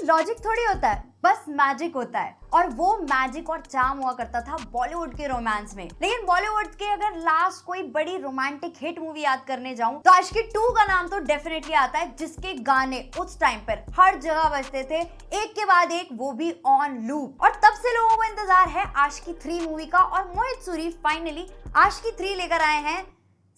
Logic थोड़ी होता है, बस मैजिक होता है। और वो मैजिक और चार्म हुआ करता था बॉलीवुड के रोमांस में। लेकिन बॉलीवुड के अगर लास्ट कोई बड़ी रोमांटिक हिट मूवी याद करने जाऊं तो आशिकी 2 का नाम तो डेफिनेटली आता है, जिसके गाने उस टाइम पर हर जगह बजते थे, एक के बाद एक, वो भी ऑन लूप। और तब से लोगों को इंतजार है आशिकी 3 मूवी का, और मोहित सूरी फाइनली आशिकी 3 लेकर आए हैं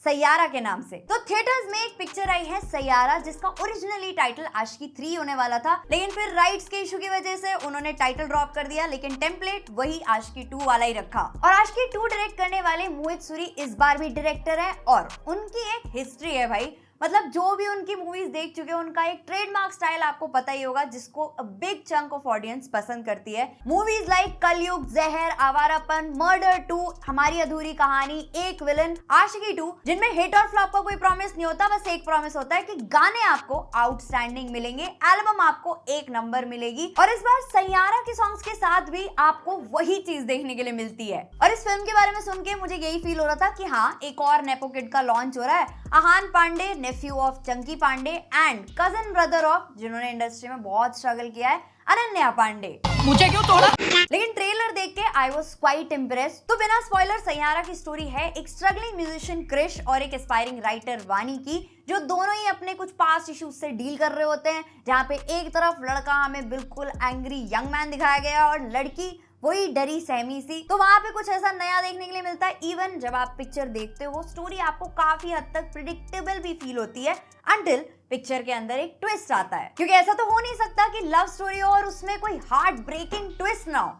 सैयारा के नाम से। तो थिएटर्स में एक पिक्चर आई है सैयारा, जिसका ओरिजिनली टाइटल आशिकी 3 होने वाला था, लेकिन फिर राइट्स के इशू की वजह से उन्होंने टाइटल ड्रॉप कर दिया, लेकिन टेम्पलेट वही आशिकी 2 वाला ही रखा। और आशिकी 2 डायरेक्ट करने वाले मोहित सूरी इस बार भी डायरेक्टर है, और उनकी एक हिस्ट्री है भाई। मतलब जो भी उनकी मूवीज देख चुके हैं, उनका एक ट्रेडमार्क स्टाइल आपको पता ही होगा, जिसको a big chunk of audience पसंद करती है। मूवीज लाइक कलयुग, जहर, आवारापन, मर्डर 2, हमारी अधूरी कहानी, एक विलन, आशिकी 2, जिनमें हिट और फ्लॉप का कोई प्रॉमिस नहीं होता, बस एक प्रॉमिस होता है कि गाने आपको आउटस्टैंडिंग मिलेंगे, एल्बम आपको एक नंबर मिलेगी। और इस बार सैयारा के सॉन्ग्स के साथ भी आपको वही चीज देखने के लिए मिलती है। और इस फिल्म के बारे में सुन के मुझे यही फील हो रहा था कि हाँ, एक और नेपो किड का लॉन्च हो रहा है। Aahan Panday, nephew of Chunky Panday and cousin brother of, जिन्होंने इंडस्ट्री में बहुत स्ट्रगल किया है, अनन्या पांडे। मुझे क्यों तोड़ा? लेकिन ट्रेलर देख के आई वॉज क्वाइट इम्प्रेस्ड। तो बिना स्पॉइलर, सैयारा की स्टोरी है एक स्ट्रगलिंग म्यूजिशियन क्रिश और एक एस्पायरिंग राइटर वानी की, जो दोनों ही अपने कुछ पास्ट इश्यूज से डील कर रहे होते हैं। जहाँ पे एक तरफ लड़का हमें बिल्कुल एंग्री यंग मैन दिखाया गया और लड़की वही डरी सहमी सी। तो वहां पे कुछ ऐसा नया देखने के लिए मिलता है। इवन जब आप पिक्चर देखते हो, स्टोरी आपको काफी हद तक प्रिडिक्टेबल भी फील होती है, अंटिल पिक्चर के अंदर एक ट्विस्ट आता है। क्योंकि ऐसा तो हो नहीं सकता कि लव स्टोरी हो और उसमें कोई हार्ट ब्रेकिंग ट्विस्ट ना हो।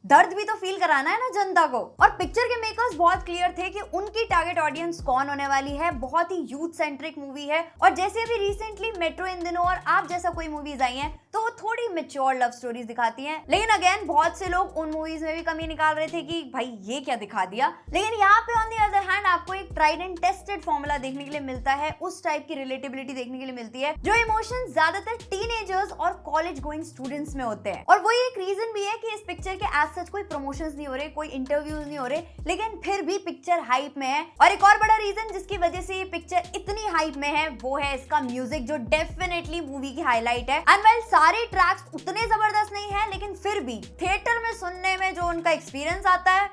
दर्द भी तो फील कराना है ना जनता को। और पिक्चर के मेकर्स बहुत क्लियर थे कि उनकी टारगेट ऑडियंस कौन होने वाली है। बहुत ही यूथ सेंट्रिक मूवी है, और जैसे अभी रिसेंटली मेट्रो इन दिनों और आप जैसा कोई मूवीज आई हैं, तो वो थोड़ी मेच्योर लव स्टोरीज दिखाती हैं। लेकिन अगेन बहुत से लोग उन मूवीज में भी कमी निकाल रहे थे कि भाई ये क्या दिखा दिया। लेकिन यहाँ पे ऑन द अदर हैंड आपको एक ट्राइड एंड टेस्टेड फॉर्मूला देखने के लिए मिलता है, उस टाइप की रिलेटेबिलिटी देखने के लिए मिलती है, जो इमोशंस ज्यादातर टीनेजर्स और कॉलेज गोइंग स्टूडेंट्स में होते हैं। और वही एक रीजन भी है कि इस पिक्चर के एज सच कोई प्रमोशंस नहीं हो रहे, कोई इंटरव्यूज नहीं हो रहे, लेकिन फिर भी पिक्चर हाइप में है। और एक और बड़ा रीजन जिसकी वजह से ये पिक्चर इतनी हाइप में है, वो है इसका म्यूजिक, जो डेफिनेटली मूवी की हाईलाइट है। एंड वेल, सारे ट्रैक्स उतने जबरदस्त नहीं है, लेकिन फिर भी थिएटर में सुनने में जो उनका एक्सपीरियंस आता है,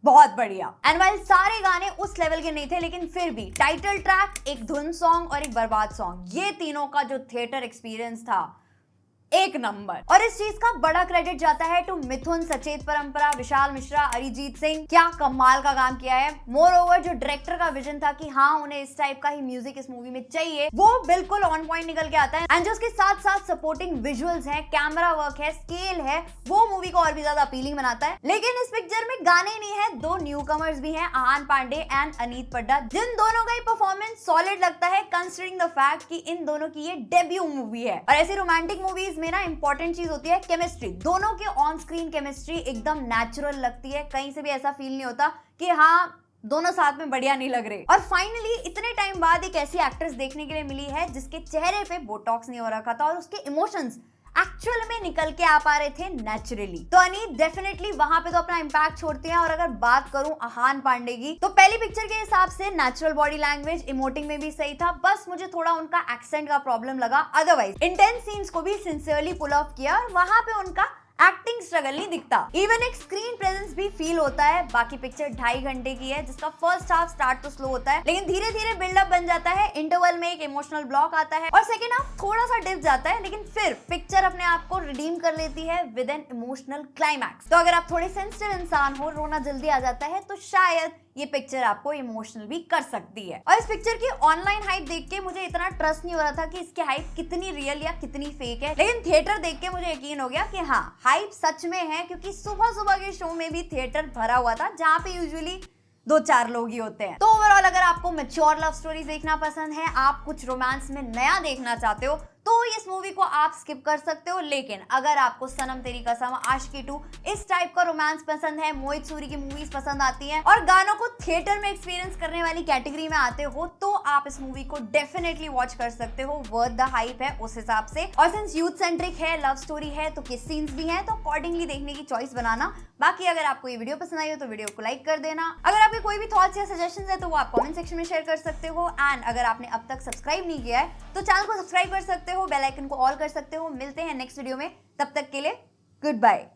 बहुत बढ़िया। एंड वाइल सारे गाने उस लेवल के नहीं थे, लेकिन फिर भी टाइटल ट्रैक, एक धुन सॉन्ग और एक बर्बाद सॉन्ग, ये तीनों का जो थिएटर एक्सपीरियंस था, एक नंबर। और इस चीज का बड़ा क्रेडिट जाता है टू मिथुन, सचेत परंपरा, विशाल मिश्रा, अरिजीत सिंह। क्या कमाल का काम किया है। मोर ओवर, जो डायरेक्टर का विजन था कि हाँ, उन्हें इस टाइप का ही म्यूजिक इस मूवी में चाहिए, वो बिल्कुल ऑन पॉइंट निकल के आता है। एंड जो उसके साथ साथ सपोर्टिंग विजुअल्स है, कैमरा वर्क है, स्केल है, वो मूवी को और भी ज्यादा अपीलिंग बनाता है। लेकिन इस पिक्चर में गाने ही नहीं है, दो न्यू कमर्स भी हैं, आहान पांडे एंड अनीत पड्डा, जिन दोनों का ही परफॉर्मेंस सॉलिड लगता है, कंसिडरिंग द फैक्ट कि इन दोनों की ये डेब्यू मूवी है। और ऐसी रोमांटिक मूवीज में ना इंपॉर्टेंट चीज होती है केमिस्ट्री। दोनों के ऑन स्क्रीन केमिस्ट्री एकदम नेचुरल लगती है, कहीं से भी ऐसा फील नहीं होता कि हाँ, दोनों साथ में बढ़िया नहीं लग रहे। और फाइनली इतने टाइम बाद एक ऐसी एक्ट्रेस देखने के लिए मिली है जिसके चेहरे पे बोटॉक्स नहीं हो रखा था और उसके इमोशंस एक्चुअल में निकल के आ पा रहे थे नेचुरली। तो अनीत डेफिनेटली वहां पे तो अपना इंपैक्ट छोड़ते हैं। और अगर बात करूं आहान पांडे की, तो पहली पिक्चर के हिसाब से नेचुरल बॉडी लैंग्वेज, इमोटिंग में भी सही था, बस मुझे थोड़ा उनका एक्सेंट का प्रॉब्लम लगा। अदरवाइज इंटेंस सीन्स को भी सिंसियरली पुल ऑफ किया और वहां पे उनका एक्टिंग स्ट्रगल नहीं दिखता। इवन एक स्क्रीन प्रेजेंस भी फील होता है। बाकी पिक्चर 2.5 घंटे की है, जिसका फर्स्ट हाफ स्टार्ट तो स्लो होता है, लेकिन धीरे धीरे बिल्डअप बन जाता है। इंटरवल में एक इमोशनल ब्लॉक आता है और सेकेंड हाफ थोड़ा सा डिप जाता है, लेकिन फिर पिक्चर अपने आप को रिडीम कर लेती है विद एन इमोशनल क्लाइमैक्स। तो अगर आप थोड़े सेंसिटिव इंसान हो, रोना जल्दी आ जाता है, तो शायद ये पिक्चर आपको इमोशनल भी कर सकती है। और इस पिक्चर की ऑनलाइन हाइप देख के मुझे इतना ट्रस्ट नहीं हो रहा था कि इसकी हाइप कितनी रियल या कितनी फेक है, लेकिन थिएटर देख के मुझे यकीन हो गया कि हाँ, हाइप सच में है, क्योंकि सुबह सुबह के शो में भी थिएटर भरा हुआ था, जहाँ पे यूजुअली 2-4 लोग ही होते हैं। तो ओवरऑल अगर आपको मैच्योर लव स्टोरीज देखना पसंद है, आप कुछ रोमांस में नया देखना चाहते हो, तो इस मूवी को आप स्किप कर सकते हो। लेकिन अगर आपको सनम तेरी कसम, आशिकी 2 इस टाइप का रोमांस पसंद है, मोहित सूरी की मूवीज पसंद आती हैं और गानों को थिएटर में एक्सपीरियंस करने वाली कैटेगरी में आते हो, तो आप इस मूवी को डेफिनेटली वॉच कर सकते हो। वर्थ द हाइप है उस हिसाब से। और सिंस यूथ सेंट्रिक है, लव स्टोरी है, तो किस सीन्स भी हैं, तो अकॉर्डिंगली देखने की चॉइस बनाना। बाकी अगर आपको ये वीडियो पसंद आई हो तो वीडियो को लाइक कर देना। अगर आपके कोई भी थॉट्स या सजेशंस है तो वो आप कमेंट सेक्शन में शेयर कर सकते हो। एंड अगर आपने अब तक सब्सक्राइब नहीं किया है तो चैनल को सब्सक्राइब कर सकते हो, बेल आइकन को ऑल कर सकते हो। मिलते हैं नेक्स्ट वीडियो में, तब तक के लिए गुड बाय।